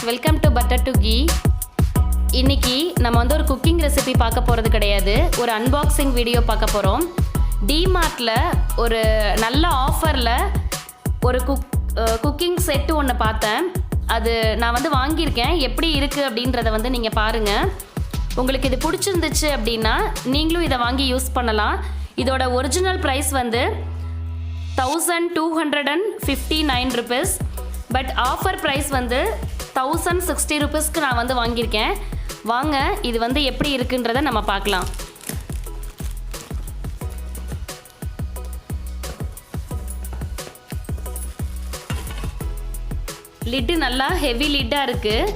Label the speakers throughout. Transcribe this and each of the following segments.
Speaker 1: Welcome to buttertoghee. இன்னைக்கு நம்ம வந்து ஒரு குக்கிங் ரெசிபி பார்க்க போகிறது கிடையாது, ஒரு அன்பாக்சிங் வீடியோ பார்க்க போகிறோம். டிமார்ட்டில் ஒரு நல்ல ஆஃபரில் ஒரு குக்கிங் செட்டு ஒன்று பார்த்தேன். அது நான் வந்து வாங்கியிருக்கேன். எப்படி இருக்குது அப்படின்றத வந்து நீங்கள் பாருங்கள். உங்களுக்கு இது பிடிச்சிருந்துச்சு அப்படின்னா நீங்களும் இதை வாங்கி யூஸ் பண்ணலாம். இதோட ஒரிஜினல் ப்ரைஸ் வந்து 1259 rupees. பட் ஆஃபர் ப்ரைஸ் வந்து 1060 rupeesக்கு நான் வந்து வாங்கியிருக்கேன். வாங்க இது வந்து எப்படி இருக்குன்றதை நம்ம பார்க்கலாம். லிட்டு நல்லா ஹெவி லிட்டாக இருக்குது.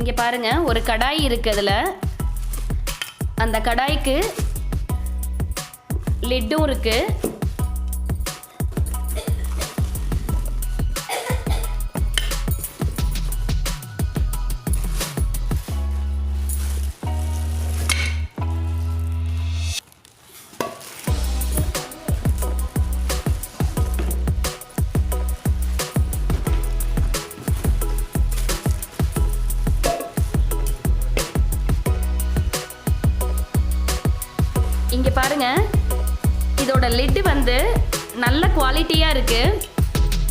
Speaker 1: இங்கே பாருங்கள், ஒரு கடாய் இருக்குது. அதில் அந்த கடாய்க்கு லிட்டும் இருக்குது. இங்கே பாருங்கள், இதோட லிட்டு வந்து நல்ல குவாலிட்டியாக இருக்குது,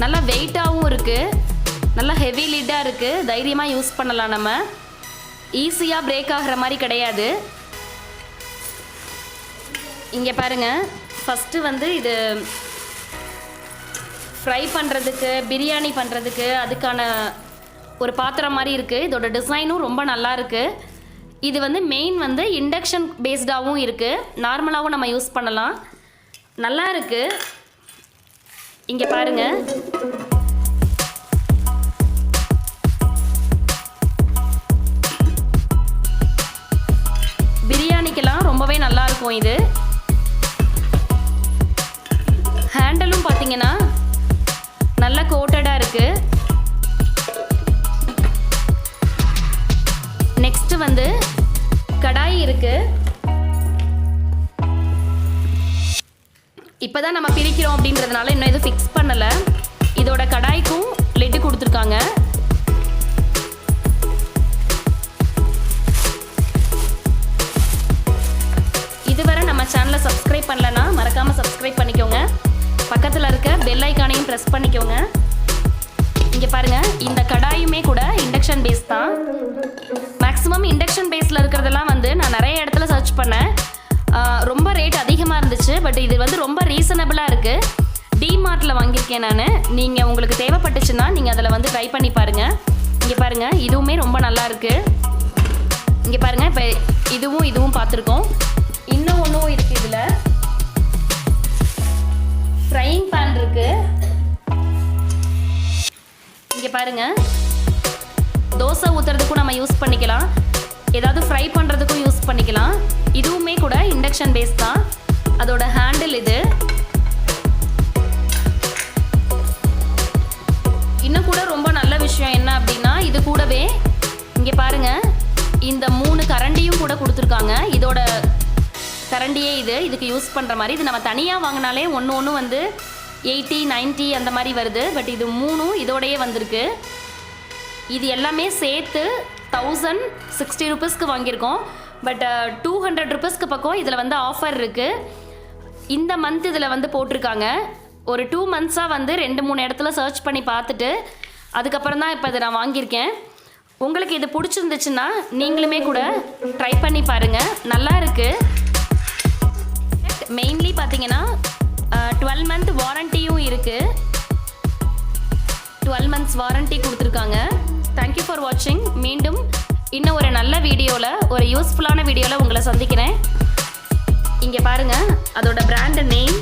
Speaker 1: நல்லா வெயிட்டாகவும் இருக்குது, நல்லா ஹெவி லிட்டாக இருக்குது. தைரியமாக யூஸ் பண்ணலாம். நம்ம ஈஸியாக பிரேக் ஆகிற மாதிரி கிடையாது. இங்கே பாருங்கள், ஃபஸ்ட்டு வந்து இது ஃப்ரை பண்ணுறதுக்கு, பிரியாணி பண்ணுறதுக்கு அதுக்கான ஒரு பாத்திரம் மாதிரி இருக்குது. இதோட டிசைனும் ரொம்ப நல்லா இருக்குது. இது வந்து மெயின் வந்து இண்டக்ஷன் பேஸ்டாகவும் இருக்குது, நார்மலாகவும் நம்ம யூஸ் பண்ணலாம். நல்லா இருக்குது. இங்கே பாருங்கள், பிரியாணிக்கெல்லாம் ரொம்பவே நல்லா இருக்கும். இது ஹேண்டலும் பார்த்தீங்கன்னா நல்லா கோட்டடாக இருக்குது. நெக்ஸ்ட் வந்து கடாய் இருக்கு. இப்போதான் நம்ம பிரிக்கிறோம் அப்படின்றதுனால இன்னும் எதுவும் ஃபிக்ஸ் பண்ணலை. இதோட கடாய்க்கும் லிட்டு கொடுத்துருக்காங்க. இதுவரை நம்ம சேனலை சப்ஸ்கிரைப் பண்ணலன்னா மறக்காமல் சப்ஸ்கிரைப் பண்ணிக்கோங்க. பக்கத்தில் இருக்க பெல் ஐக்கானையும் ப்ரெஸ் பண்ணிக்கோங்க. இங்கே பாருங்கள், இந்த கடாயுமே கூட இண்டக்ஷன் பேஸ் தான். மேக்ஸிமம் இண்டக்ஷன் பேஸில் இருக்கிறதெல்லாம் வந்து நான் நிறைய இடத்துல சர்ச் பண்ணேன். ரொம்ப ரேட் அதிகமாக இருந்துச்சு. பட் இது வந்து ரொம்ப ரீசனபிளாக இருக்குது. டிமார்ட்டில் வாங்கியிருக்கேன் நான். நீங்கள் உங்களுக்கு தேவைப்பட்டுச்சுன்னா நீங்கள் அதில் வந்து ட்ரை பண்ணி பாருங்கள். இங்கே பாருங்கள், இதுவுமே ரொம்ப நல்லா இருக்குது. இங்கே பாருங்கள், இப்போ இதுவும் பார்த்துருக்கோம். இன்னும் ஒன்றும் இருக்குது. இதில் ஃப்ரையிங் பேன் இருக்குது. இங்கே பாருங்கள், தோசை ஊற்றுறதுக்கும் நம்ம யூஸ் பண்ணிக்கலாம், ஏதாவது ஃப்ரை பண்ணுறதுக்கும் யூஸ் பண்ணிக்கலாம். இதுவுமே கூட இண்டக்ஷன் பேஸ் தான். அதோட ஹேண்டில் இது. இன்னும் கூட ரொம்ப நல்ல விஷயம் என்ன அப்படின்னா, இது கூடவே இங்கே பாருங்கள், இந்த 3 கரண்டியும் கூட கொடுத்துருக்காங்க. இதோட கரண்டியே இதுக்கு யூஸ் பண்ணுற மாதிரி. இது நம்ம தனியாக வாங்கினாலே ஒன்று வந்து 80, 90 அந்த மாதிரி வருது. பட் இது 3 இதோடையே வந்திருக்கு. இது எல்லாமே சேர்த்து 1060 rupeesக்கு வாங்கியிருக்கோம். பட் 200 rupeesக்கு பக்கம் இதில் வந்து ஆஃபர் இருக்குது. இந்த மந்த் இதில் வந்து போட்டிருக்காங்க. ஒரு 2 months-ஆக வந்து 2-3 இடத்துல சர்ச் பண்ணி பார்த்துட்டு அதுக்கப்புறம் தான் இப்போ இதை நான் வாங்கியிருக்கேன். உங்களுக்கு இது பிடிச்சிருந்துச்சுன்னா நீங்களுமே கூட ட்ரை பண்ணி பாருங்கள். நல்லா இருக்குது. மெயின்லி பார்த்தீங்கன்னா 12 month வாரண்டியும் இருக்குது. 12 months வாரண்டி கொடுத்துருக்காங்க. தேங்க்யூ ஃபார் வாட்சிங். மீண்டும் இன்னும் ஒரு நல்ல வீடியோவில், ஒரு யூஸ்ஃபுல்லான வீடியோவில் உங்களை சந்திக்கிறேன். இங்கே பாருங்கள், அதோட பிராண்டு நேம்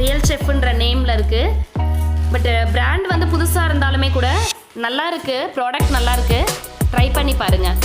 Speaker 1: ரியல் செஃப்ன்ற நேமில் இருக்குது. பட் பிராண்ட் வந்து புதுசாக இருந்தாலுமே கூட நல்லா இருக்குது. ப்ராடக்ட் நல்லா இருக்குது. ட்ரை பண்ணி பாருங்கள்.